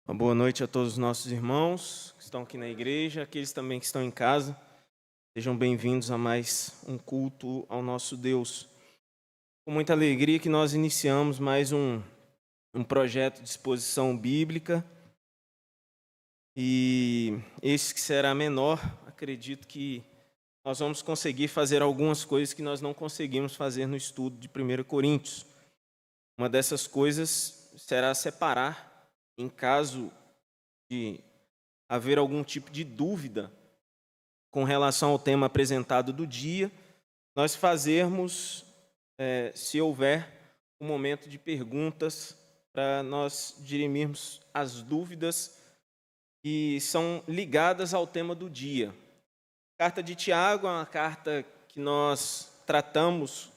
Uma boa noite a todos os nossos irmãos que estão aqui na igreja, aqueles também que estão em casa. Sejam bem-vindos a mais um culto ao nosso Deus. Com muita alegria que nós iniciamos mais um projeto de exposição bíblica. E esse que será menor, acredito que nós vamos conseguir fazer algumas coisas que nós não conseguimos fazer no estudo de 1 Coríntios. Uma dessas coisas será separar, em caso de haver algum tipo de dúvida com relação ao tema apresentado do dia, nós fazermos, se houver, um momento de perguntas para nós dirimirmos as dúvidas que são ligadas ao tema do dia. A carta de Tiago é uma carta que nós tratamos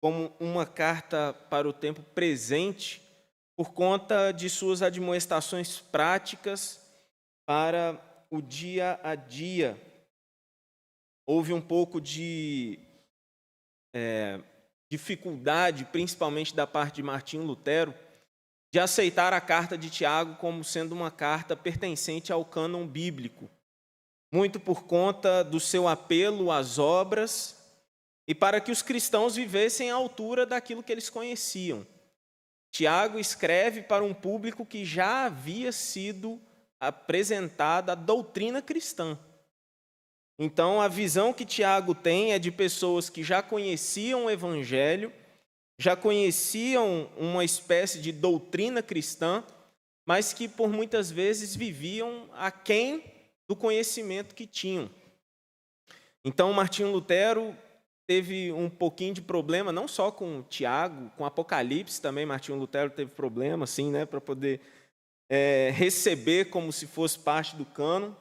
como uma carta para o tempo presente, por conta de suas admoestações práticas para o dia a dia. Houve um pouco de dificuldade, principalmente da parte de Martinho Lutero, de aceitar a carta de Tiago como sendo uma carta pertencente ao cânon bíblico, muito por conta do seu apelo às obras e para que os cristãos vivessem à altura daquilo que eles conheciam. Tiago escreve para um público que já havia sido apresentada a doutrina cristã. Então, a visão que Tiago tem é de pessoas que já conheciam o Evangelho, já conheciam uma espécie de doutrina cristã, mas que por muitas vezes viviam aquém do conhecimento que tinham. Então, Martinho Lutero teve um pouquinho de problema, não só com Tiago, com Apocalipse também. Martinho Lutero teve problema, assim, para poder receber como se fosse parte do cânon.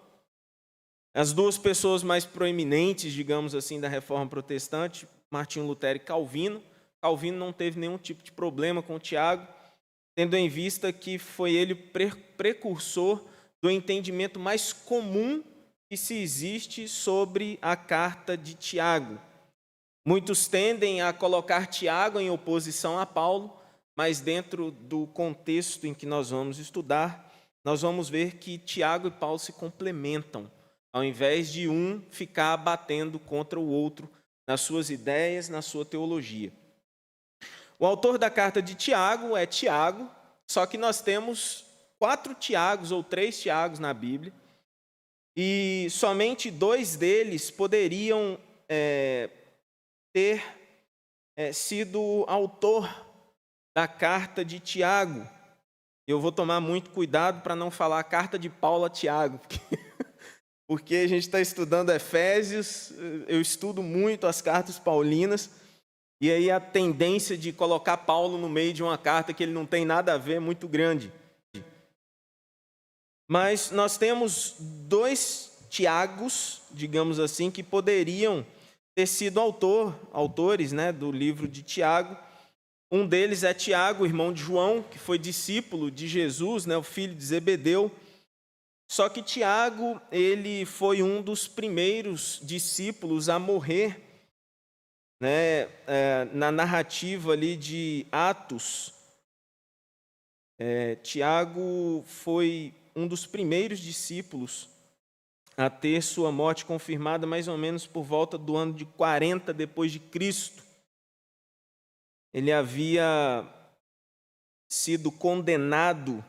As duas pessoas mais proeminentes, digamos assim, da Reforma Protestante, Martinho Lutero e Calvino. Calvino não teve nenhum tipo de problema com Tiago, tendo em vista que foi ele precursor do entendimento mais comum que se existe sobre a carta de Tiago. Muitos tendem a colocar Tiago em oposição a Paulo, mas dentro do contexto em que nós vamos estudar, nós vamos ver que Tiago e Paulo se complementam, ao invés de um ficar batendo contra o outro nas suas ideias, na sua teologia. O autor da carta de Tiago é Tiago, só que nós temos 4 Tiagos ou 3 Tiagos na Bíblia, e somente 2 deles poderiam ter sido autor da carta de Tiago. Eu vou tomar muito cuidado para não falar a carta de Paulo a Tiago, porque a gente está estudando Efésios, eu estudo muito as cartas paulinas, e aí a tendência de colocar Paulo no meio de uma carta que ele não tem nada a ver é muito grande. Mas nós temos 2 Tiagos, digamos assim, que poderiam ter sido autores do livro de Tiago. Um deles é Tiago, irmão de João, que foi discípulo de Jesus, o filho de Zebedeu. Só que Tiago, ele foi um dos primeiros discípulos a morrer, na narrativa ali de Atos. Tiago foi um dos primeiros discípulos a ter sua morte confirmada mais ou menos por volta do ano de 40 depois de Cristo. Ele havia sido condenado.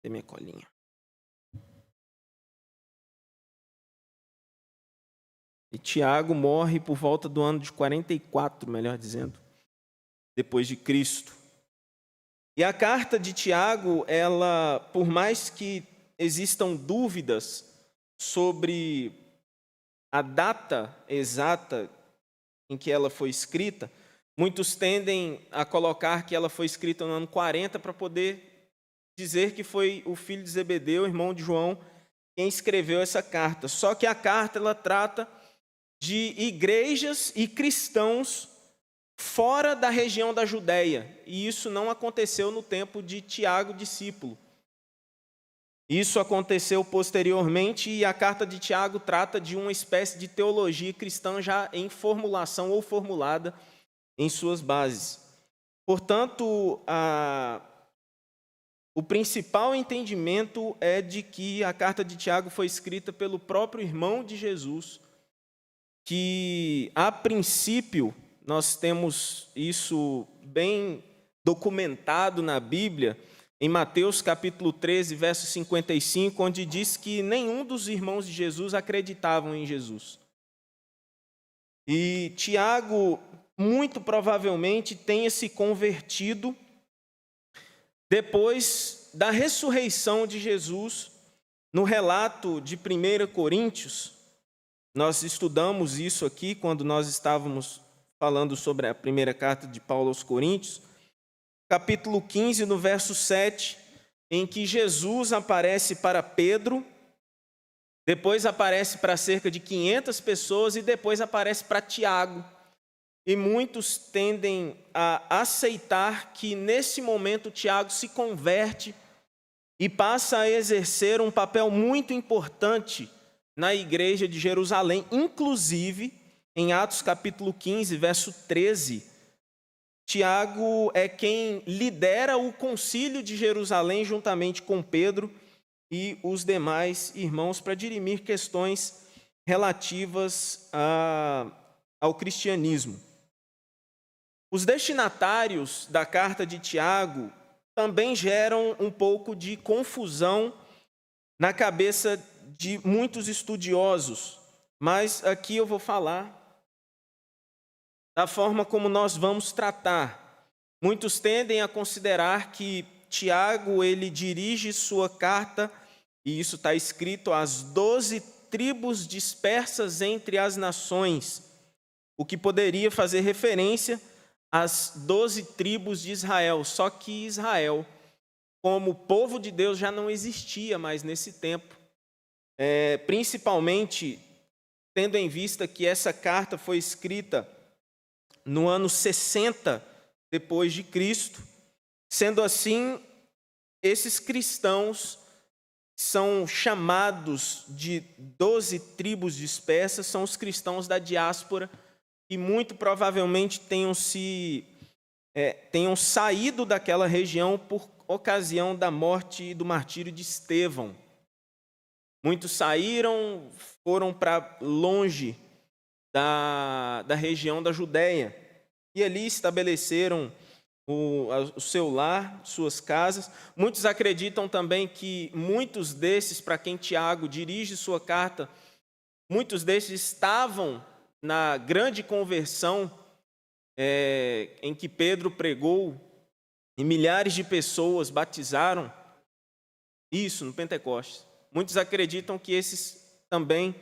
Tem minha colinha. E Tiago morre por volta do ano de 44, melhor dizendo, depois de Cristo. E a carta de Tiago, ela, por mais que existam dúvidas sobre a data exata em que ela foi escrita, muitos tendem a colocar que ela foi escrita no ano 40 para poder dizer que foi o filho de Zebedeu, irmão de João, quem escreveu essa carta. Só que a carta ela trata de igrejas e cristãos fora da região da Judéia, e isso não aconteceu no tempo de Tiago, discípulo. Isso aconteceu posteriormente, e a carta de Tiago trata de uma espécie de teologia cristã já em formulação ou formulada em suas bases. Portanto, o principal entendimento é de que a carta de Tiago foi escrita pelo próprio irmão de Jesus, que, a princípio, nós temos isso bem documentado na Bíblia, em Mateus capítulo 13, verso 55, onde diz que nenhum dos irmãos de Jesus acreditavam em Jesus. E Tiago, muito provavelmente, tenha se convertido depois da ressurreição de Jesus. No relato de 1 Coríntios, nós estudamos isso aqui quando nós estávamos falando sobre a primeira carta de Paulo aos Coríntios, capítulo 15, no verso 7, em que Jesus aparece para Pedro, depois aparece para cerca de 500 pessoas e depois aparece para Tiago. E muitos tendem a aceitar que nesse momento Tiago se converte e passa a exercer um papel muito importante na igreja de Jerusalém, inclusive em Atos capítulo 15, verso 13, Tiago é quem lidera o concílio de Jerusalém juntamente com Pedro e os demais irmãos para dirimir questões relativas ao cristianismo. Os destinatários da carta de Tiago também geram um pouco de confusão na cabeça de muitos estudiosos, mas aqui eu vou falar da forma como nós vamos tratar. Muitos tendem a considerar que Tiago ele dirige sua carta, e isso está escrito, às 12 tribos dispersas entre as nações, o que poderia fazer referência às 12 tribos de Israel. Só que Israel, como povo de Deus, já não existia mais nesse tempo, principalmente tendo em vista que essa carta foi escrita no ano 60 depois de Cristo. Sendo assim, esses cristãos são chamados de 12 tribos dispersas, são os cristãos da diáspora que muito provavelmente tenham saído daquela região por ocasião da morte e do martírio de Estevão. Muitos saíram, foram para longe da região da Judéia e ali estabeleceram o seu lar, suas casas. Muitos acreditam também que muitos desses, para quem Tiago dirige sua carta, muitos desses estavam na grande conversão em que Pedro pregou e milhares de pessoas batizaram. Isso, no Pentecostes. Muitos acreditam que esses também...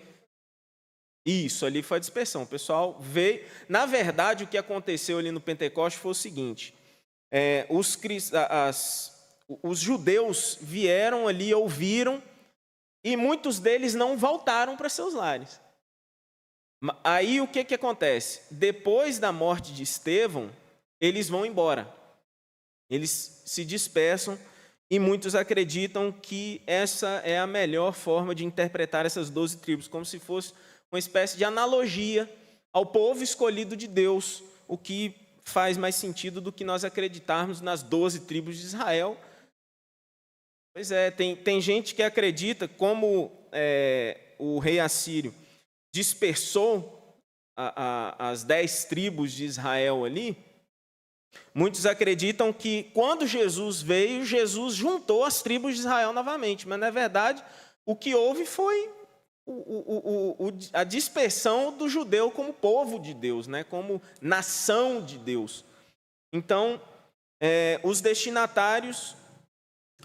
Isso, ali foi a dispersão. O pessoal veio... Na verdade, o que aconteceu ali no Pentecostes foi o seguinte. Os judeus vieram ali, ouviram, e muitos deles não voltaram para seus lares. Aí o que acontece? Depois da morte de Estevão, eles vão embora. Eles se dispersam e muitos acreditam que essa é a melhor forma de interpretar essas 12 tribos, como se fosse uma espécie de analogia ao povo escolhido de Deus, o que faz mais sentido do que nós acreditarmos nas 12 tribos de Israel. Pois é, tem gente que acredita, como o rei assírio dispersou as 10 tribos de Israel ali, muitos acreditam que quando Jesus veio, Jesus juntou as tribos de Israel novamente, mas na verdade o que houve foi a dispersão do judeu como povo de Deus, né? Como nação de Deus. Então, os destinatários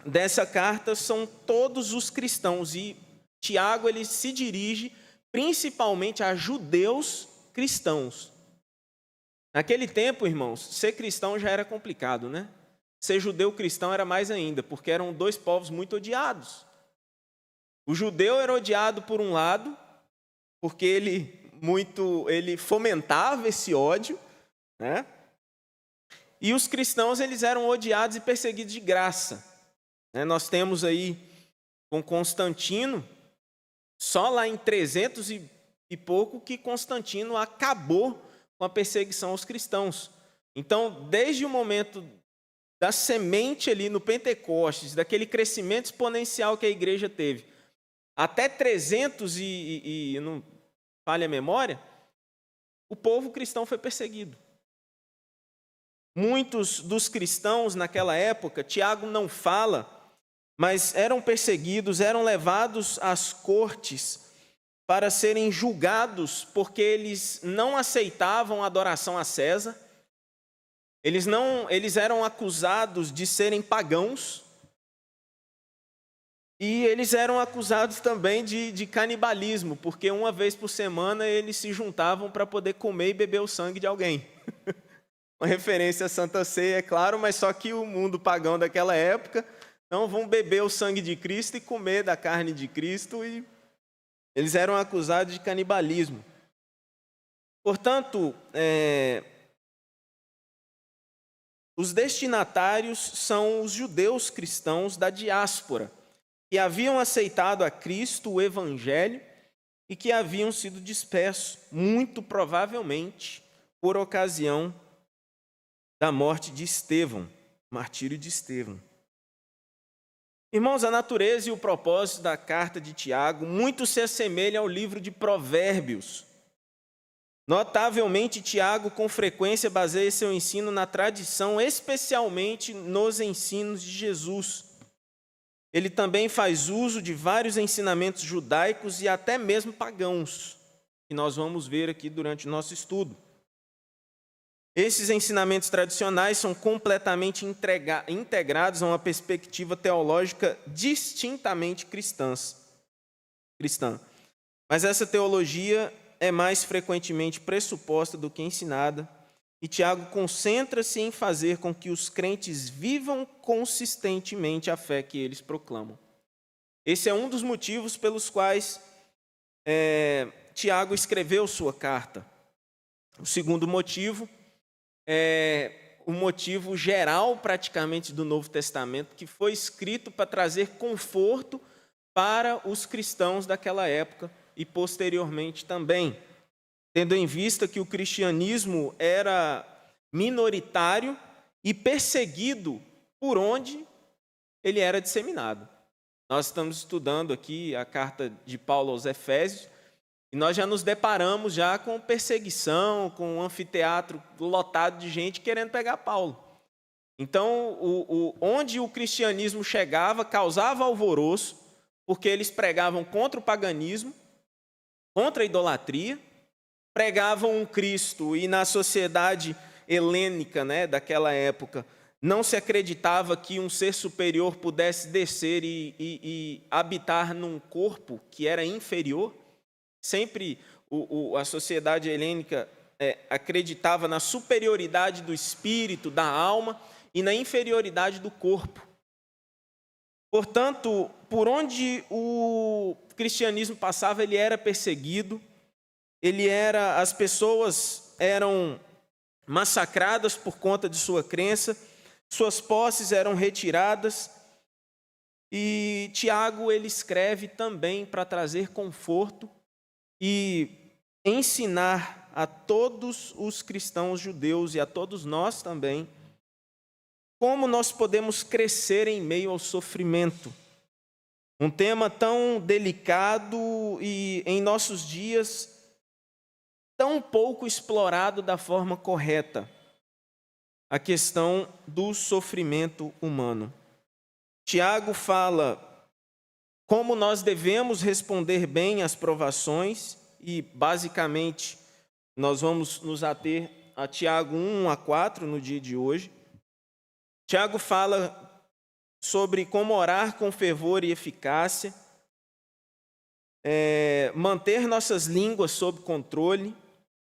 dessa carta são todos os cristãos, e Tiago ele se dirige principalmente a judeus cristãos. Naquele tempo, irmãos, ser cristão já era complicado, né? Ser judeu cristão era mais ainda, porque eram dois povos muito odiados. O judeu era odiado por um lado, porque ele fomentava esse ódio, né? E os cristãos eles eram odiados e perseguidos de graça. Nós temos aí com Constantino, só lá em 300 e pouco que Constantino acabou com a perseguição aos cristãos. Então, desde o momento da semente ali no Pentecostes, daquele crescimento exponencial que a igreja teve, até 300 e não falha a memória, o povo cristão foi perseguido. Muitos dos cristãos naquela época, Tiago não fala, mas eram perseguidos, eram levados às cortes para serem julgados, porque eles não aceitavam a adoração a César. Eles eram acusados de serem pagãos, e eles eram acusados também de canibalismo, porque uma vez por semana eles se juntavam para poder comer e beber o sangue de alguém. Uma referência à Santa Ceia, é claro, mas só que o mundo pagão daquela época, então vão beber o sangue de Cristo e comer da carne de Cristo, e eles eram acusados de canibalismo. Portanto, os destinatários são os judeus cristãos da diáspora, que haviam aceitado a Cristo, o Evangelho, e que haviam sido dispersos, muito provavelmente, por ocasião da morte de Estevão, martírio de Estevão. Irmãos, a natureza e o propósito da carta de Tiago muito se assemelha ao livro de Provérbios. Notavelmente, Tiago, com frequência, baseia seu ensino na tradição, especialmente nos ensinos de Jesus. Ele também faz uso de vários ensinamentos judaicos e até mesmo pagãos, que nós vamos ver aqui durante o nosso estudo. Esses ensinamentos tradicionais são completamente integrados a uma perspectiva teológica distintamente cristã. Mas essa teologia é mais frequentemente pressuposta do que ensinada, e Tiago concentra-se em fazer com que os crentes vivam consistentemente a fé que eles proclamam. Esse é um dos motivos pelos quais Tiago escreveu sua carta. O segundo motivo é o motivo geral, praticamente, do Novo Testamento, que foi escrito para trazer conforto para os cristãos daquela época e posteriormente também, tendo em vista que o cristianismo era minoritário e perseguido por onde ele era disseminado. Nós estamos estudando aqui a carta de Paulo aos Efésios, e nós já nos deparamos já com perseguição, com um anfiteatro lotado de gente querendo pegar Paulo. Então, onde o cristianismo chegava, causava alvoroço, porque eles pregavam contra o paganismo, contra a idolatria, pregavam um Cristo, e na sociedade helênica, daquela época, não se acreditava que um ser superior pudesse descer e habitar num corpo que era inferior. Sempre a sociedade helênica acreditava na superioridade do espírito, da alma, e na inferioridade do corpo. Portanto, por onde o cristianismo passava, ele era perseguido, as pessoas eram massacradas por conta de sua crença, suas posses eram retiradas, e Tiago ele escreve também para trazer conforto e ensinar a todos os cristãos judeus e a todos nós também como nós podemos crescer em meio ao sofrimento. Um tema tão delicado e, em nossos dias, tão pouco explorado da forma correta, a questão do sofrimento humano. Tiago fala como nós devemos responder bem às provações, e basicamente nós vamos nos ater a Tiago 1-4 no dia de hoje. Tiago fala sobre como orar com fervor e eficácia, manter nossas línguas sob controle,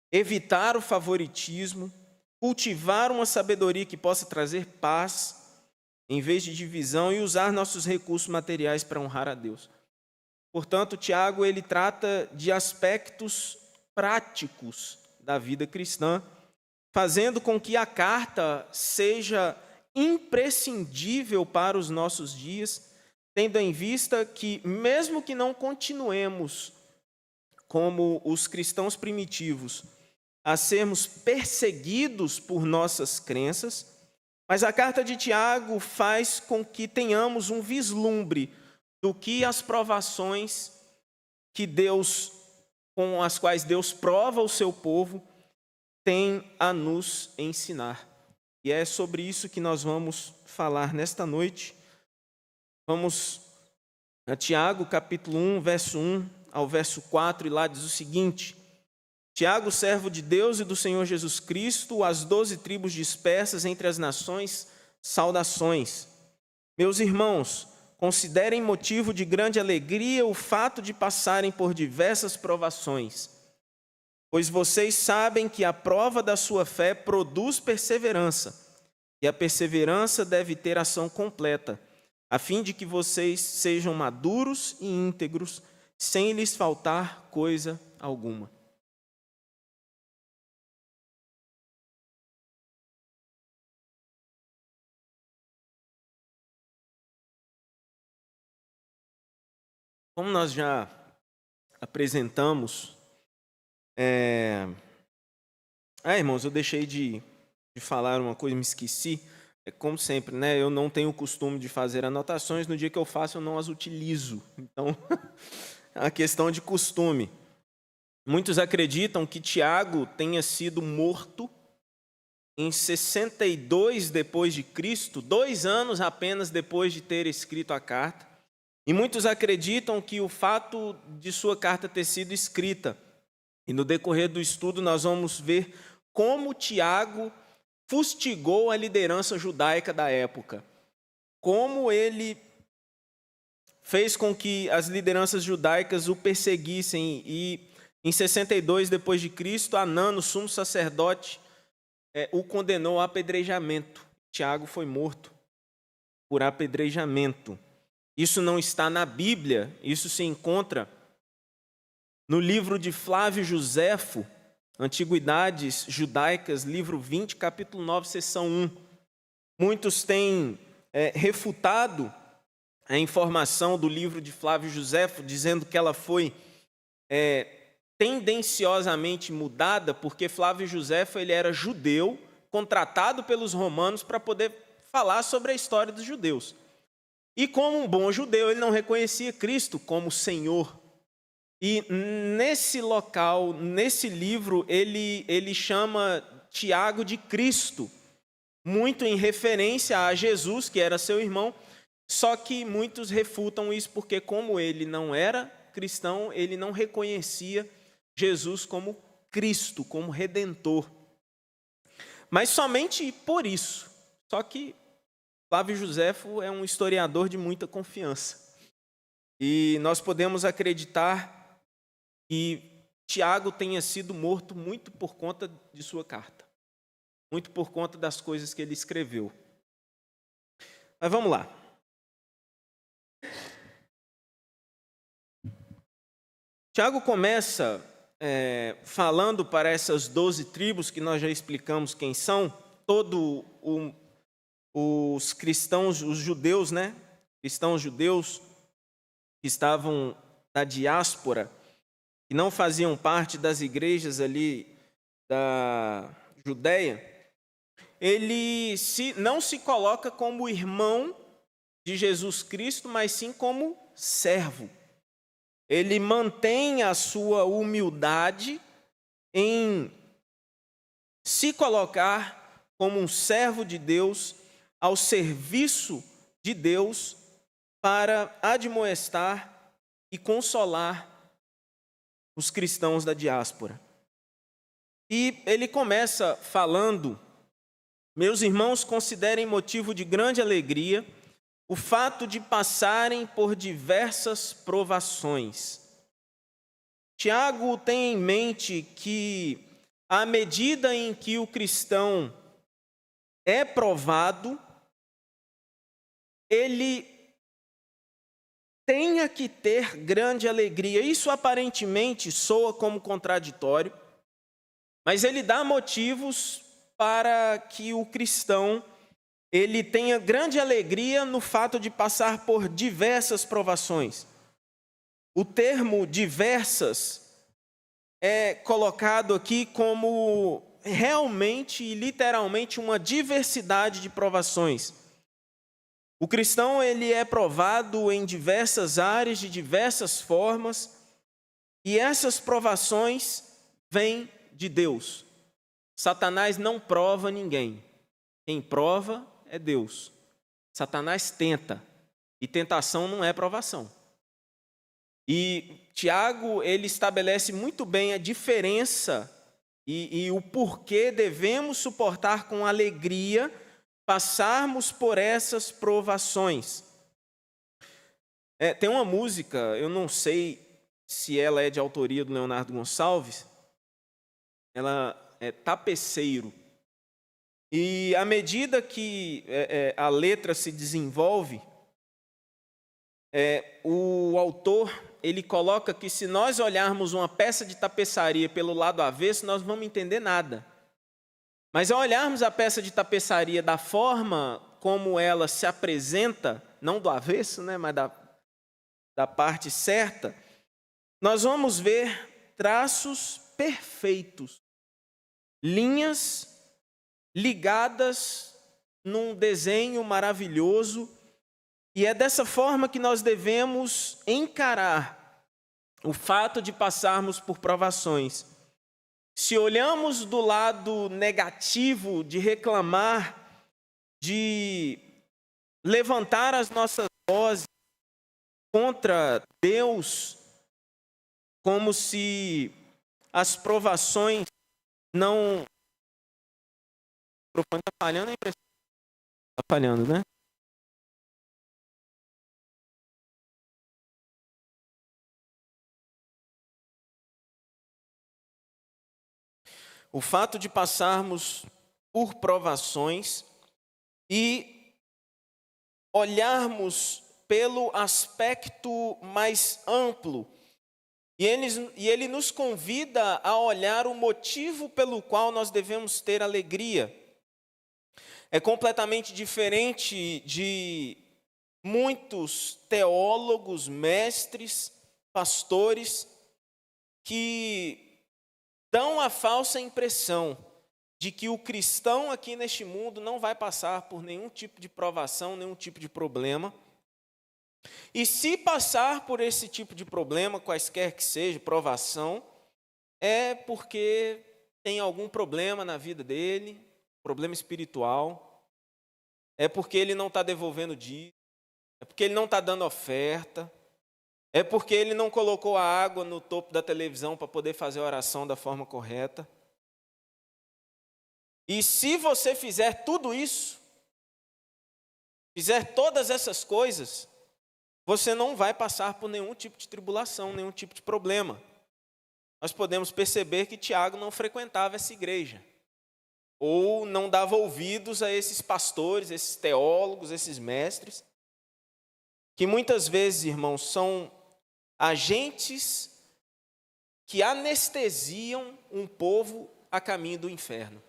evitar o favoritismo, cultivar uma sabedoria que possa trazer paz em vez de divisão, e usar nossos recursos materiais para honrar a Deus. Portanto, Tiago ele trata de aspectos práticos da vida cristã, fazendo com que a carta seja imprescindível para os nossos dias, tendo em vista que, mesmo que não continuemos como os cristãos primitivos, a sermos perseguidos por nossas crenças, Mas a carta de Tiago faz com que tenhamos um vislumbre do que as provações com as quais Deus prova o seu povo, tem a nos ensinar. E é sobre isso que nós vamos falar nesta noite. Vamos a Tiago, capítulo 1, verso 1 ao verso 4, e lá diz o seguinte: Tiago, servo de Deus e do Senhor Jesus Cristo, às 12 tribos dispersas entre as nações, saudações. Meus irmãos, considerem motivo de grande alegria o fato de passarem por diversas provações, pois vocês sabem que a prova da sua fé produz perseverança, e a perseverança deve ter ação completa, a fim de que vocês sejam maduros e íntegros, sem lhes faltar coisa alguma. Como nós já apresentamos, irmãos, eu deixei de falar uma coisa, me esqueci. Como sempre, né? Eu não tenho o costume de fazer anotações, no dia que eu faço eu não as utilizo. Então, é uma questão de costume. Muitos acreditam que Tiago tenha sido morto em 62 depois de Cristo, 2 anos apenas depois de ter escrito a carta. E muitos acreditam que o fato de sua carta ter sido escrita, e no decorrer do estudo nós vamos ver como Tiago fustigou a liderança judaica da época, como ele fez com que as lideranças judaicas o perseguissem, e em 62 depois de Cristo, Anano, sumo sacerdote, o condenou a apedrejamento. Tiago foi morto por apedrejamento. Isso não está na Bíblia, isso se encontra no livro de Flávio Joséfo, Antiguidades Judaicas, livro 20, capítulo 9, seção 1. Muitos têm refutado a informação do livro de Flávio Joséfo, dizendo que ela foi tendenciosamente mudada, porque Flávio Joséfo ele era judeu, contratado pelos romanos para poder falar sobre a história dos judeus. E como um bom judeu, ele não reconhecia Cristo como Senhor. E nesse local, nesse livro, ele chama Tiago de Cristo, muito em referência a Jesus, que era seu irmão, só que muitos refutam isso porque, como ele não era cristão, ele não reconhecia Jesus como Cristo, como Redentor. Mas somente por isso. Só que Flávio Joséfo é um historiador de muita confiança. E nós podemos acreditar que Tiago tenha sido morto muito por conta de sua carta, muito por conta das coisas que ele escreveu. Mas vamos lá. Tiago começa falando para essas 12 tribos, que nós já explicamos quem são, todos os cristãos, os judeus, né? Cristãos judeus que estavam na diáspora, que não faziam parte das igrejas ali da Judéia, ele não se coloca como irmão de Jesus Cristo, mas sim como servo. Ele mantém a sua humildade em se colocar como um servo de Deus, ao serviço de Deus, para admoestar e consolar os cristãos da diáspora. E ele começa falando: meus irmãos, considerem motivo de grande alegria o fato de passarem por diversas provações. Tiago tem em mente que, à medida em que o cristão é provado, ele tenha que ter grande alegria. Isso aparentemente soa como contraditório, mas ele dá motivos para que o cristão ele tenha grande alegria no fato de passar por diversas provações. O termo diversas é colocado aqui como realmente e literalmente uma diversidade de provações. O cristão, ele é provado em diversas áreas, de diversas formas, e essas provações vêm de Deus. Satanás não prova ninguém. Quem prova é Deus. Satanás tenta, e tentação não é provação. E Tiago, ele estabelece muito bem a diferença e o porquê devemos suportar com alegria, passarmos por essas provações. Tem uma música, eu não sei se ela é de autoria do Leonardo Gonçalves, ela é Tapeceiro. E à medida que a letra se desenvolve, o autor, ele coloca que se nós olharmos uma peça de tapeçaria pelo lado avesso, nós não vamos entender nada. Mas ao olharmos a peça de tapeçaria da forma como ela se apresenta, não do avesso, né, mas da parte certa, nós vamos ver traços perfeitos, linhas ligadas num desenho maravilhoso, e é dessa forma que nós devemos encarar o fato de passarmos por provações. Se olhamos do lado negativo, de reclamar, de levantar as nossas vozes contra Deus, como se as provações não... O microfone está falhando, a impressão está falhando, né? O fato de passarmos por provações e olharmos pelo aspecto mais amplo, e ele nos convida a olhar o motivo pelo qual nós devemos ter alegria. É completamente diferente de muitos teólogos, mestres, pastores, que dão a falsa impressão de que o cristão aqui neste mundo não vai passar por nenhum tipo de provação, nenhum tipo de problema. E se passar por esse tipo de problema, quaisquer que seja, provação, é porque tem algum problema na vida dele, problema espiritual, é porque ele não está devolvendo dízimo, é porque ele não está dando oferta, é porque ele não colocou a água no topo da televisão para poder fazer a oração da forma correta. E se você fizer tudo isso, fizer todas essas coisas, você não vai passar por nenhum tipo de tribulação, nenhum tipo de problema. Nós podemos perceber que Tiago não frequentava essa igreja, ou não dava ouvidos a esses pastores, esses teólogos, esses mestres, que muitas vezes, irmãos, são agentes que anestesiam um povo a caminho do inferno.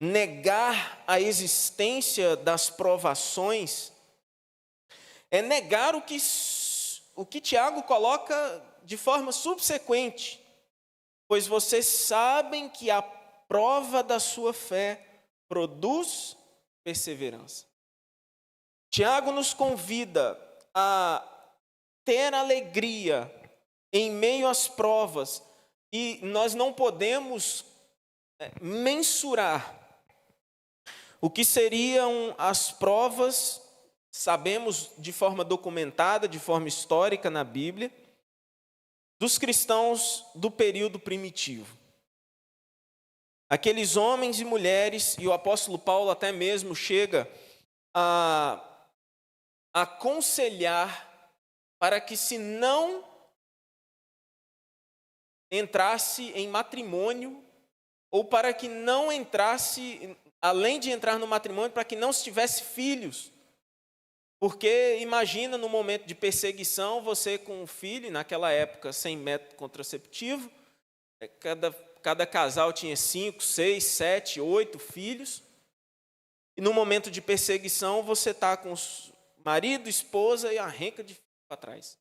Negar a existência das provações é negar o que Tiago coloca de forma subsequente, pois vocês sabem que a prova da sua fé produz perseverança. Tiago nos convida a ter alegria em meio às provas, e nós não podemos mensurar o que seriam as provas. Sabemos de forma documentada, de forma histórica na Bíblia, dos cristãos do período primitivo. Aqueles homens e mulheres, e o apóstolo Paulo até mesmo chega a aconselhar para que, se não entrasse em matrimônio, ou para que não entrasse, além de entrar no matrimônio, para que não se tivesse filhos. Porque imagina, no momento de perseguição, você com um filho, naquela época sem método contraceptivo, cada casal tinha 5, 6, 7, 8 filhos, e no momento de perseguição você está com marido, esposa e a renca de filho para trás.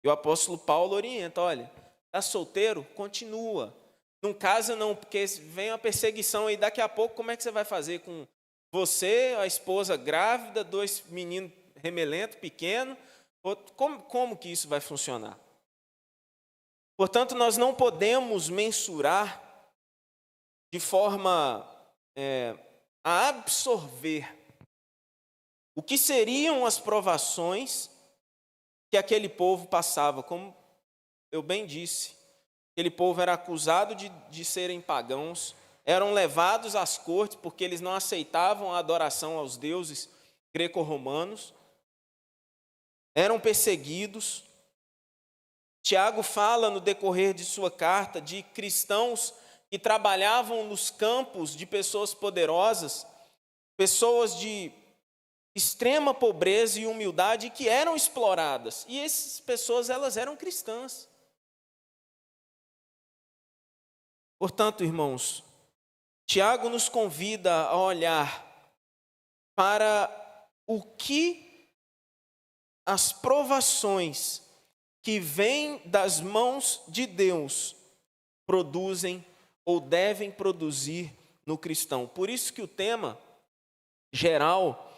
E o apóstolo Paulo orienta, olha, Está solteiro? Continua. Não casa não, porque vem uma perseguição aí daqui a pouco, como é que você vai fazer com você, a esposa grávida, 2 meninos remelentos, pequenos? Como que isso vai funcionar? Portanto, nós não podemos mensurar de forma a absorver o que seriam as provações que aquele povo passava. Como eu bem disse, aquele povo era acusado de serem pagãos, eram levados às cortes porque eles não aceitavam a adoração aos deuses greco-romanos, eram perseguidos. Tiago fala no decorrer de sua carta de cristãos que trabalhavam nos campos de pessoas poderosas, pessoas de extrema pobreza e humildade que eram exploradas. E essas pessoas, elas eram cristãs. Portanto, irmãos, Tiago nos convida a olhar para o que as provações que vêm das mãos de Deus produzem ou devem produzir no cristão. Por isso que o tema geral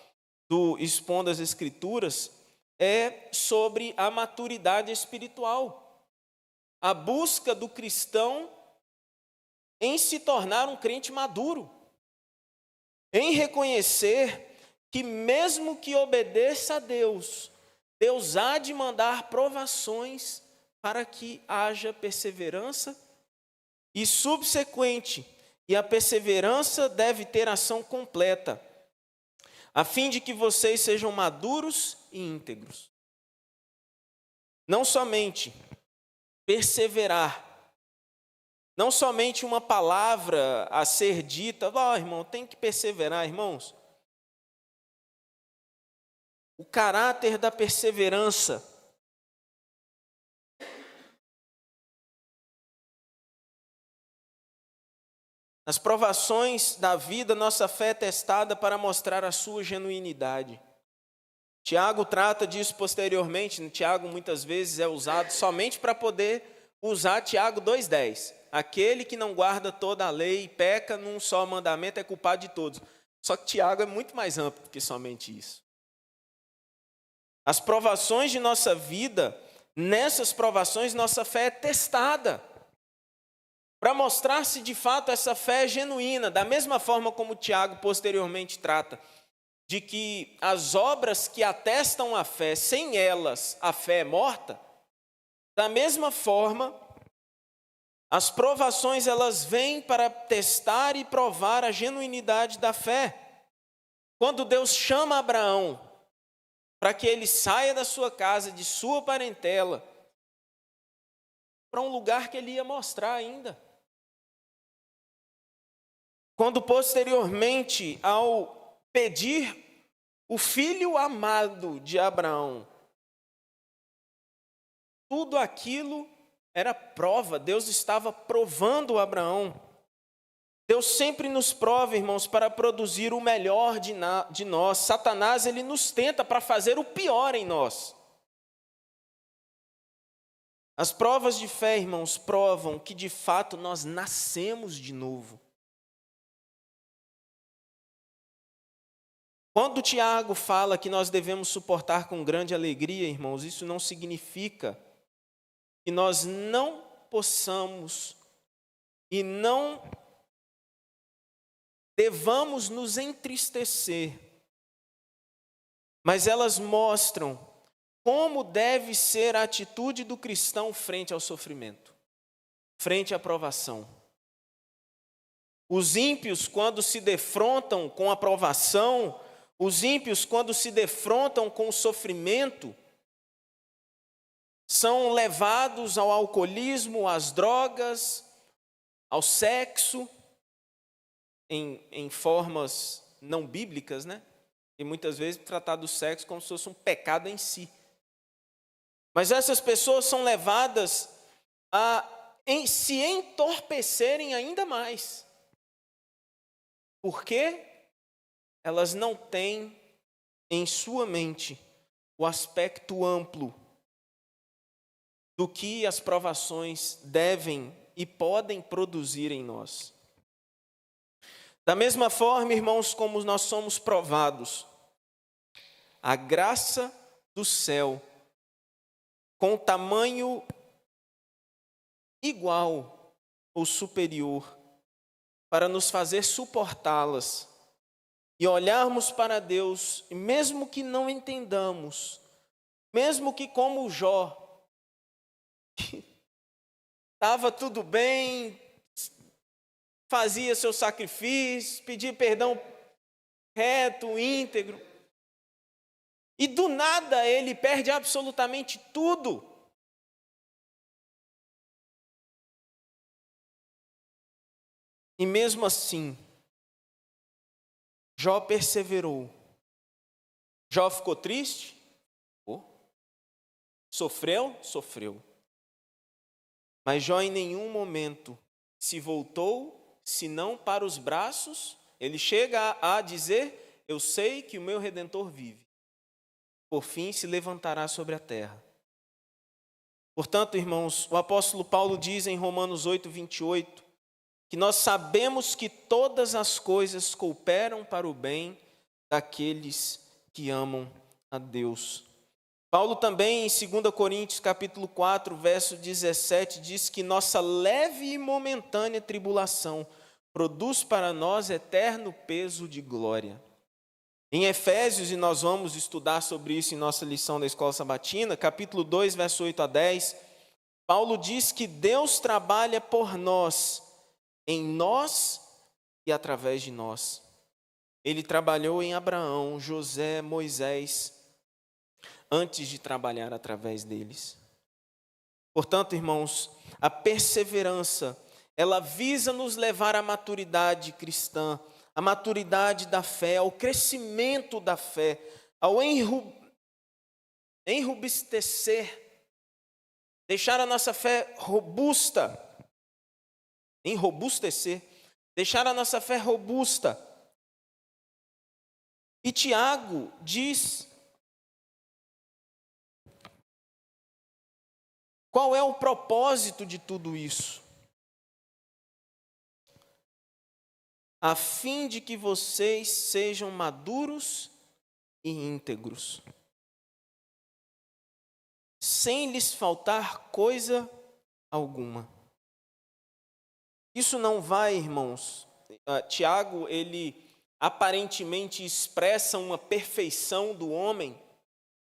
do Expondo as Escrituras é sobre a maturidade espiritual, a busca do cristão em se tornar um crente maduro, em reconhecer que mesmo que obedeça a Deus, Deus há de mandar provações para que haja perseverança e subsequente, e a perseverança deve ter ação completa, a fim de que vocês sejam maduros e íntegros. Não somente perseverar, não somente uma palavra a ser dita, irmão, tem que perseverar, irmãos. O caráter da perseverança nas provações da vida, nossa fé é testada para mostrar a sua genuinidade. Tiago trata disso posteriormente. Tiago muitas vezes é usado somente para poder usar Tiago 2,10. Aquele que não guarda toda a lei e peca num só mandamento é culpado de todos. Só que Tiago é muito mais amplo do que somente isso. As provações de nossa vida, nessas provações nossa fé é testada, para mostrar se de fato essa fé é genuína, da mesma forma como Tiago posteriormente trata, de que as obras que atestam a fé, sem elas a fé é morta, da mesma forma, as provações elas vêm para testar e provar a genuinidade da fé. Quando Deus chama Abraão para que ele saia da sua casa, de sua parentela, para um lugar que ele ia mostrar ainda. Quando posteriormente, ao pedir o filho amado de Abraão, tudo aquilo era prova, Deus estava provando Abraão. Deus sempre nos prova, irmãos, para produzir o melhor de nós. Satanás, ele nos tenta para fazer o pior em nós. As provas de fé, irmãos, provam que de fato nós nascemos de novo. Quando Tiago fala que nós devemos suportar com grande alegria, irmãos, isso não significa que nós não possamos e não devamos nos entristecer, mas elas mostram como deve ser a atitude do cristão frente ao sofrimento, frente à provação. Os ímpios, quando se defrontam com a provação, os ímpios, quando se defrontam com o sofrimento, são levados ao alcoolismo, às drogas, ao sexo, em formas não bíblicas, né? E muitas vezes tratar do sexo como se fosse um pecado em si. Mas essas pessoas são levadas a se entorpecerem ainda mais. Porque elas não têm em sua mente o aspecto amplo do que as provações devem e podem produzir em nós. Da mesma forma, irmãos, como nós somos provados, a graça do céu, com tamanho igual ou superior, para nos fazer suportá-las e olharmos para Deus, e mesmo que não entendamos, mesmo que como Jó, estava tudo bem, fazia seu sacrifício, pedia perdão reto, íntegro, e do nada ele perde absolutamente tudo. E mesmo assim, Jó perseverou. Jó ficou triste? Sofreu? Sofreu. Mas Jó em nenhum momento se voltou, senão para os braços. Ele chega a dizer: eu sei que o meu Redentor vive. Por fim se levantará sobre a terra. Portanto, irmãos, o apóstolo Paulo diz em Romanos 8, 28, que nós sabemos que todas as coisas cooperam para o bem daqueles que amam a Deus. Paulo também, em 2 Coríntios capítulo 4, verso 17, diz que nossa leve e momentânea tribulação produz para nós eterno peso de glória. Em Efésios, e nós vamos estudar sobre isso em nossa lição da Escola Sabatina, capítulo 2, verso 8 a 10, Paulo diz que Deus trabalha por nós, em nós e através de nós. Ele trabalhou em Abraão, José, Moisés, antes de trabalhar através deles. Portanto, irmãos, a perseverança, ela visa nos levar à maturidade cristã, à maturidade da fé, ao crescimento da fé, ao enrobustecer, deixar a nossa fé robusta, enrobustecer, deixar a nossa fé robusta. E Tiago diz: qual é o propósito de tudo isso? A fim de que vocês sejam maduros e íntegros, sem lhes faltar coisa alguma. Isso não vai, irmãos. Tiago, ele aparentemente expressa uma perfeição do homem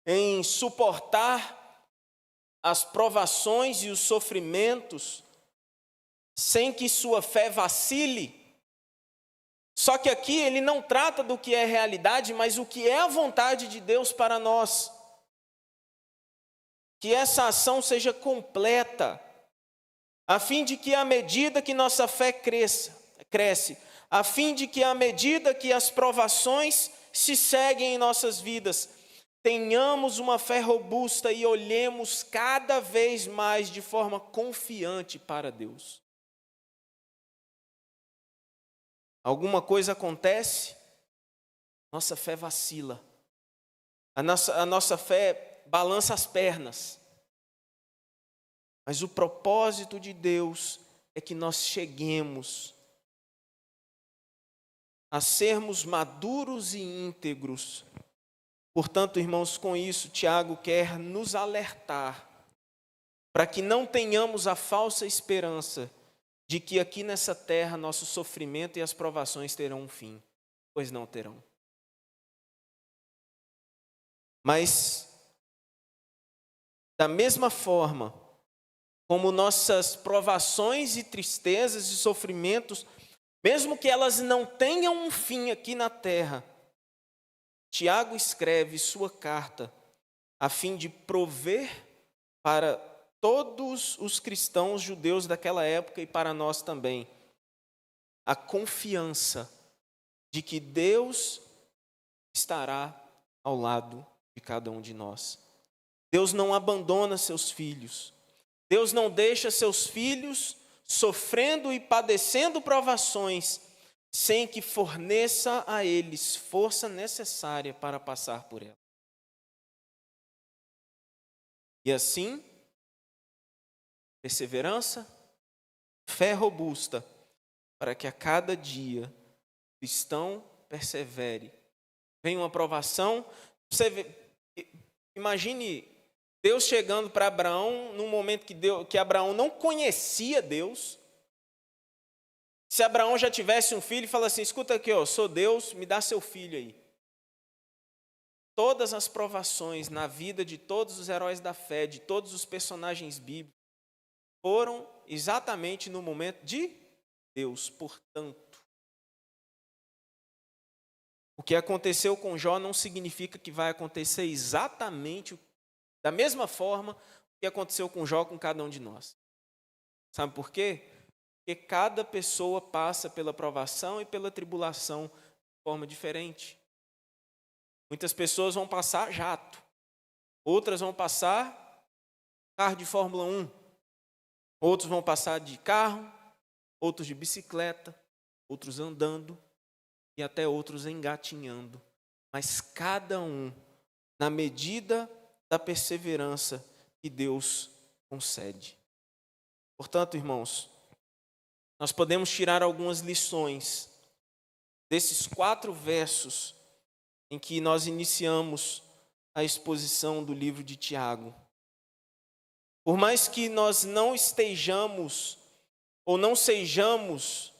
em suportar as provações e os sofrimentos sem que sua fé vacile. Só que aqui ele não trata do que é realidade, mas o que é a vontade de Deus para nós. Que essa ação seja completa, a fim de que à medida que nossa fé cresce, a fim de que à medida que as provações se seguem em nossas vidas, tenhamos uma fé robusta e olhemos cada vez mais de forma confiante para Deus. Alguma coisa acontece, nossa fé vacila, a nossa fé balança as pernas. Mas o propósito de Deus é que nós cheguemos a sermos maduros e íntegros. Portanto, irmãos, com isso, Tiago quer nos alertar para que não tenhamos a falsa esperança de que aqui nessa terra nosso sofrimento e as provações terão um fim, pois não terão. Mas, da mesma forma como nossas provações e tristezas e sofrimentos, mesmo que elas não tenham um fim aqui na terra, Tiago escreve sua carta a fim de prover para todos os cristãos judeus daquela época e para nós também a confiança de que Deus estará ao lado de cada um de nós. Deus não abandona seus filhos. Deus não deixa seus filhos sofrendo e padecendo provações sem que forneça a eles força necessária para passar por ela. E assim, perseverança, fé robusta, para que a cada dia o cristão persevere. Vem uma provação, imagine Deus chegando para Abraão num momento que Abraão não conhecia Deus. Se Abraão já tivesse um filho e fala assim, escuta aqui, eu sou Deus, me dá seu filho aí. Todas as provações na vida de todos os heróis da fé, de todos os personagens bíblicos, foram exatamente no momento de Deus. Portanto, o que aconteceu com Jó não significa que vai acontecer exatamente da mesma forma que aconteceu com Jó com cada um de nós. Sabe por quê? Porque cada pessoa passa pela provação e pela tribulação de forma diferente. Muitas pessoas vão passar jato, outras vão passar carro de Fórmula 1, outros vão passar de carro, outros de bicicleta, outros andando e até outros engatinhando. Mas cada um na medida da perseverança que Deus concede. Portanto, irmãos, nós podemos tirar algumas lições desses 4 versos em que nós iniciamos a exposição do livro de Tiago. Por mais que nós não estejamos ou não sejamos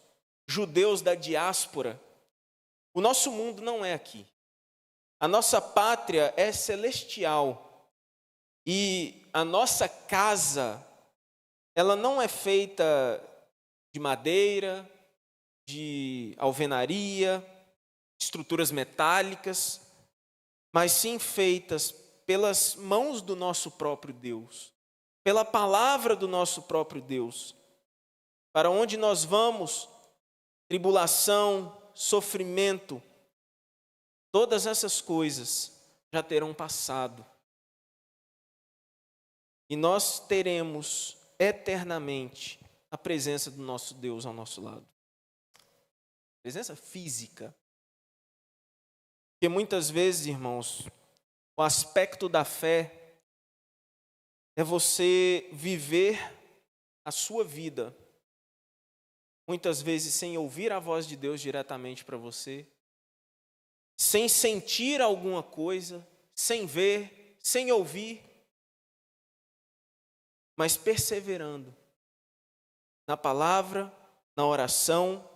judeus da diáspora, o nosso mundo não é aqui. A nossa pátria é celestial e a nossa casa, ela não é feita de madeira, de alvenaria, estruturas metálicas, mas sim feitas pelas mãos do nosso próprio Deus, pela palavra do nosso próprio Deus. Para onde nós vamos, tribulação, sofrimento, todas essas coisas já terão passado. E nós teremos eternamente a presença do nosso Deus ao nosso lado. Presença física. Porque muitas vezes, irmãos, o aspecto da fé é você viver a sua vida, muitas vezes sem ouvir a voz de Deus diretamente para você, sem sentir alguma coisa, sem ver, sem ouvir, mas perseverando na palavra, na oração.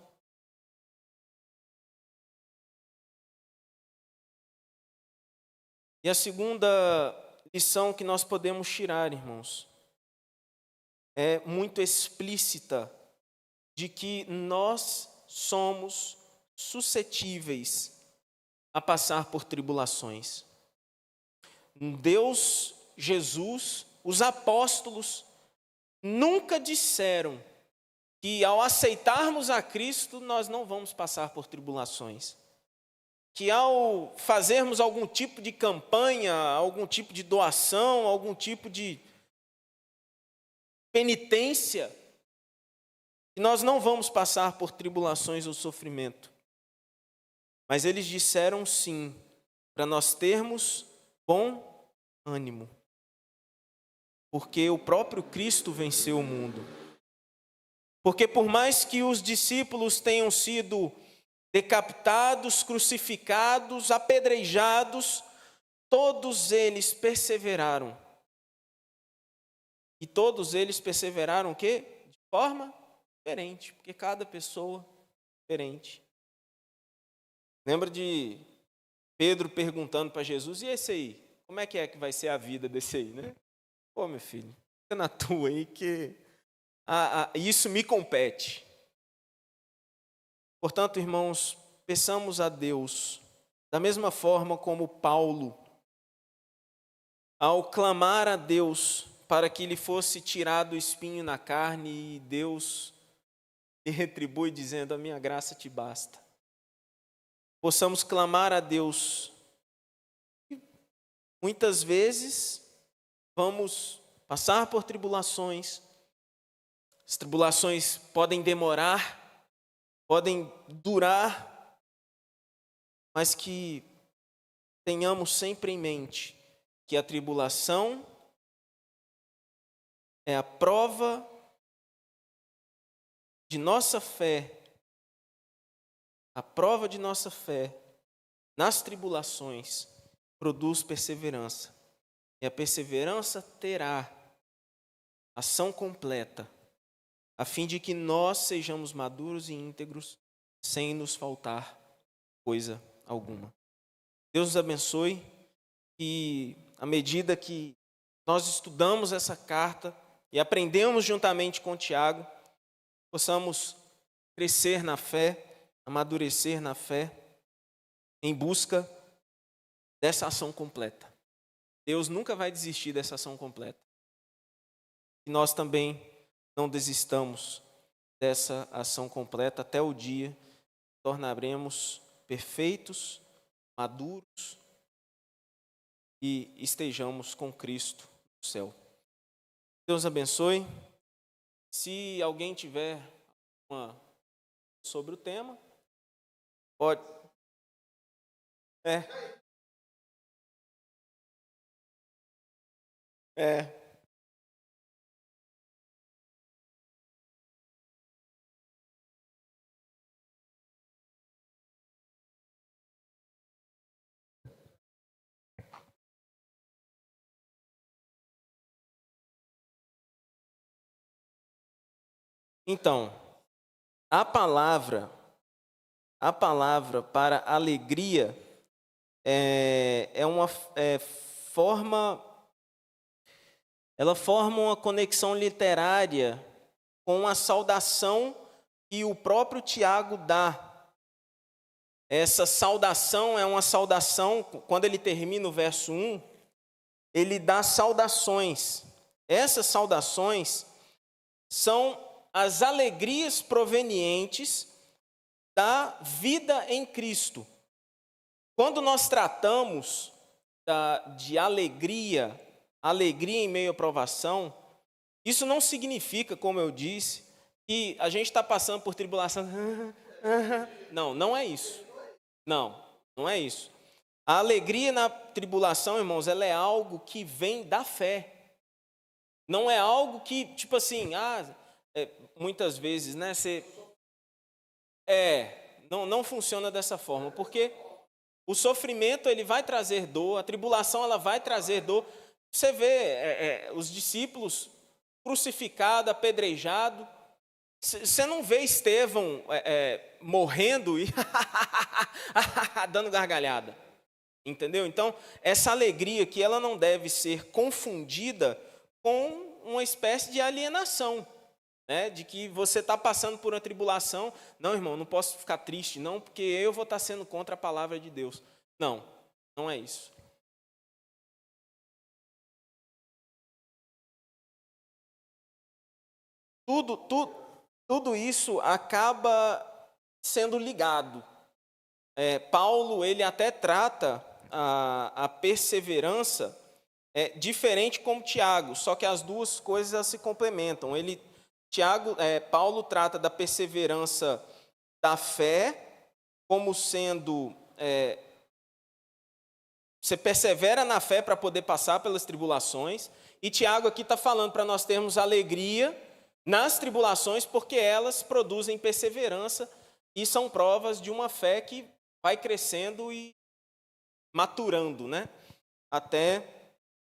E a segunda lição que nós podemos tirar, irmãos, é muito explícita, de que nós somos suscetíveis a passar por tribulações. Deus, Jesus, os apóstolos nunca disseram que ao aceitarmos a Cristo nós não vamos passar por tribulações. Que ao fazermos algum tipo de campanha, algum tipo de doação, algum tipo de penitência, nós não vamos passar por tribulações ou sofrimento. Mas eles disseram sim, para nós termos bom ânimo. Porque o próprio Cristo venceu o mundo. Porque por mais que os discípulos tenham sido decapitados, crucificados, apedrejados, todos eles perseveraram. E todos eles perseveraram o quê? De forma diferente, porque cada pessoa é diferente. Lembra de Pedro perguntando para Jesus, e esse aí? Como é que vai ser a vida desse aí, né? Pô, meu filho, fica na tua aí que isso me compete. Portanto, irmãos, peçamos a Deus, da mesma forma como Paulo, ao clamar a Deus para que lhe fosse tirado o espinho na carne, e Deus lhe retribui dizendo, a minha graça te basta. Possamos clamar a Deus. Muitas vezes vamos passar por tribulações. As tribulações podem demorar, podem durar, mas que tenhamos sempre em mente que a tribulação é a prova de nossa fé, a prova de nossa fé nas tribulações produz perseverança. E a perseverança terá ação completa, a fim de que nós sejamos maduros e íntegros, sem nos faltar coisa alguma. Deus nos abençoe e, à medida que nós estudamos essa carta e aprendemos juntamente com Tiago, possamos crescer na fé, amadurecer na fé, em busca dessa ação completa. Deus nunca vai desistir dessa ação completa. E nós também não desistamos dessa ação completa até o dia que tornaremos perfeitos, maduros e estejamos com Cristo no céu. Deus abençoe. Se alguém tiver uma sobre o tema, pode. Então, a palavra para alegria ela forma uma conexão literária com a saudação que o próprio Tiago dá. Essa saudação é uma saudação, quando ele termina o verso 1, ele dá saudações. Essas saudações são as alegrias provenientes da vida em Cristo. Quando nós tratamos de alegria em meio à provação, isso não significa, como eu disse, que a gente está passando por tribulação. Não é isso. Não é isso. A alegria na tribulação, irmãos, ela é algo que vem da fé. Não é algo que, tipo assim, muitas vezes, né? Não funciona dessa forma, porque o sofrimento ele vai trazer dor, a tribulação ela vai trazer dor. Você vê os discípulos crucificados, apedrejados. Você não vê Estevão morrendo e dando gargalhada, entendeu? Então, essa alegria aqui ela não deve ser confundida com uma espécie de alienação, né? De que você está passando por uma tribulação. Não, irmão, não posso ficar triste, não, porque eu vou estar sendo contra a palavra de Deus. Não é isso. Tudo isso acaba sendo ligado. Paulo, ele até trata a perseverança diferente como Tiago, só que as duas coisas se complementam. Paulo trata da perseverança da fé como sendo... você persevera na fé para poder passar pelas tribulações, e Tiago aqui está falando para nós termos alegria nas tribulações, porque elas produzem perseverança e são provas de uma fé que vai crescendo e maturando, né? Até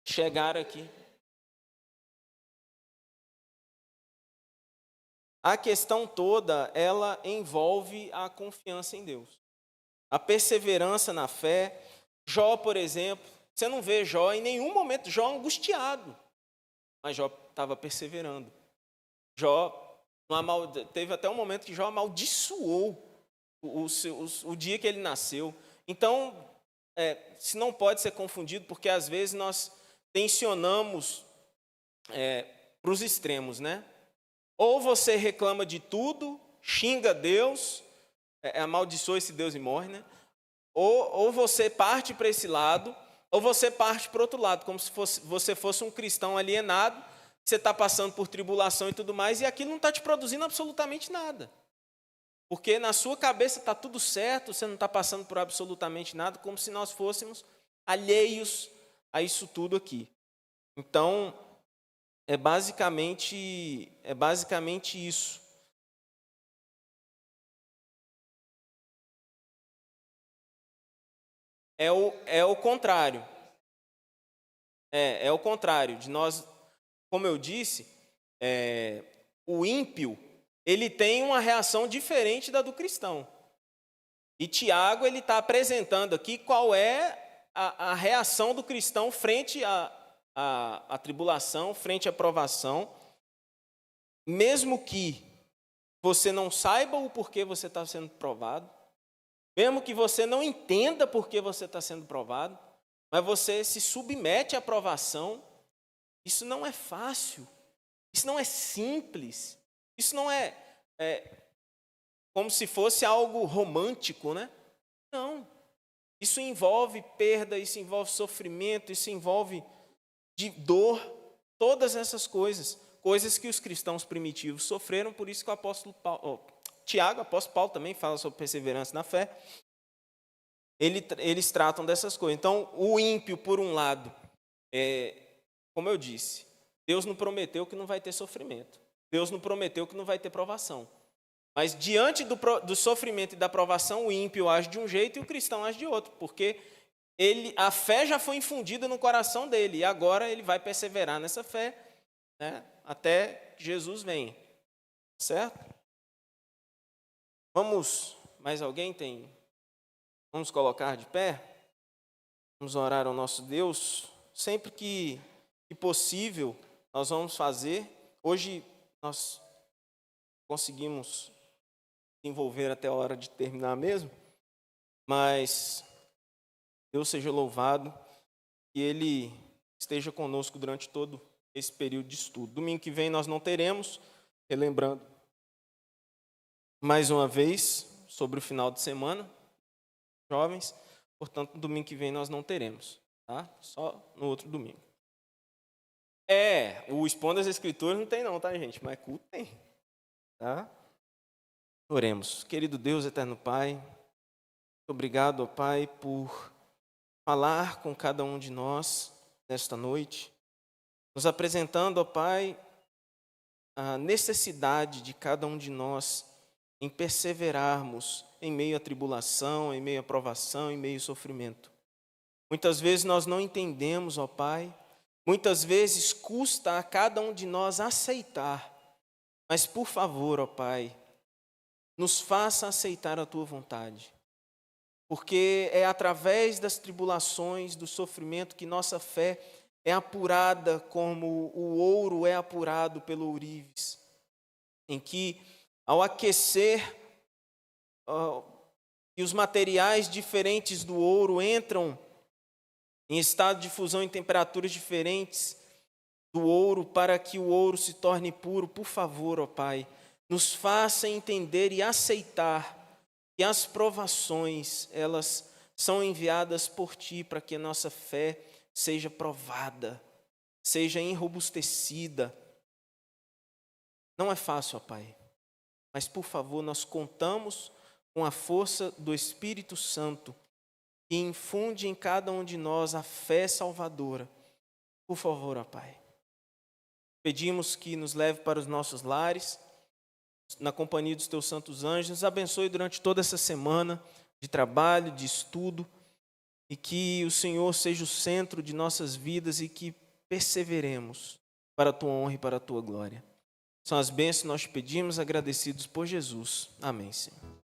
chegar aqui. A questão toda, ela envolve a confiança em Deus. A perseverança na fé. Jó, por exemplo, você não vê Jó em nenhum momento, Jó angustiado, mas Jó estava perseverando. Teve até um momento que Jó amaldiçoou o dia que ele nasceu. Então, se não pode ser confundido, porque às vezes nós tensionamos para os extremos, né? Ou você reclama de tudo, xinga Deus, amaldiçoa esse Deus e morre, né? Ou você parte para esse lado, ou você parte para o outro lado, como se você fosse um cristão alienado, você está passando por tribulação e tudo mais, e aquilo não está te produzindo absolutamente nada. Porque na sua cabeça está tudo certo, você não está passando por absolutamente nada, como se nós fôssemos alheios a isso tudo aqui. Então, é basicamente isso. É o contrário. É o contrário de nós, como eu disse, o ímpio, ele tem uma reação diferente da do cristão. E Tiago, ele está apresentando aqui qual é a reação do cristão frente à tribulação, frente à provação, mesmo que você não saiba o porquê você está sendo provado, mesmo que você não entenda por que você está sendo provado, mas você se submete à provação. Isso não é fácil, isso não é simples, isso não é como se fosse algo romântico, né? Não, isso envolve perda, isso envolve sofrimento, isso envolve dor, todas essas coisas que os cristãos primitivos sofreram. Por isso que o apóstolo Tiago, o apóstolo Paulo também fala sobre perseverança na fé. Eles tratam dessas coisas. Então, o ímpio, por um lado, como eu disse, Deus não prometeu que não vai ter sofrimento. Deus não prometeu que não vai ter provação. Mas diante do sofrimento e da provação, o ímpio age de um jeito e o cristão age de outro, porque a fé já foi infundida no coração dele, e agora ele vai perseverar nessa fé, né, até que Jesus venha. Certo? Mais alguém tem? Vamos colocar de pé? Vamos orar ao nosso Deus. Sempre que possível, nós vamos fazer. Hoje nós conseguimos envolver até a hora de terminar mesmo, mas Deus seja louvado e Ele esteja conosco durante todo esse período de estudo. Domingo que vem nós não teremos, relembrando mais uma vez sobre o final de semana, jovens, portanto, no domingo que vem nós não teremos, tá? Só no outro domingo. O Expondo as Escrituras não tem não, tá, gente? Mas culto tem, tá? Oremos. Querido Deus, eterno Pai, muito obrigado, ó Pai, por falar com cada um de nós nesta noite, nos apresentando, ó Pai, a necessidade de cada um de nós em perseverarmos em meio à tribulação, em meio à provação, em meio ao sofrimento. Muitas vezes nós não entendemos, ó Pai, muitas vezes custa a cada um de nós aceitar, mas por favor, ó Pai, nos faça aceitar a Tua vontade, porque é através das tribulações, do sofrimento, que nossa fé é apurada como o ouro é apurado pelo ourives, em que, ao aquecer, e os materiais diferentes do ouro entram em estado de fusão em temperaturas diferentes do ouro, para que o ouro se torne puro. Por favor, ó Pai, nos faça entender e aceitar que as provações, elas são enviadas por Ti para que a nossa fé seja provada, seja enrobustecida. Não é fácil, ó Pai, mas por favor, nós contamos com a força do Espírito Santo que infunde em cada um de nós a fé salvadora. Por favor, ó Pai, pedimos que nos leve para os nossos lares, na companhia dos Teus santos anjos, nos abençoe durante toda essa semana de trabalho, de estudo, e que o Senhor seja o centro de nossas vidas e que perseveremos para a Tua honra e para a Tua glória. São as bênçãos que nós te pedimos, agradecidos por Jesus. Amém, Senhor.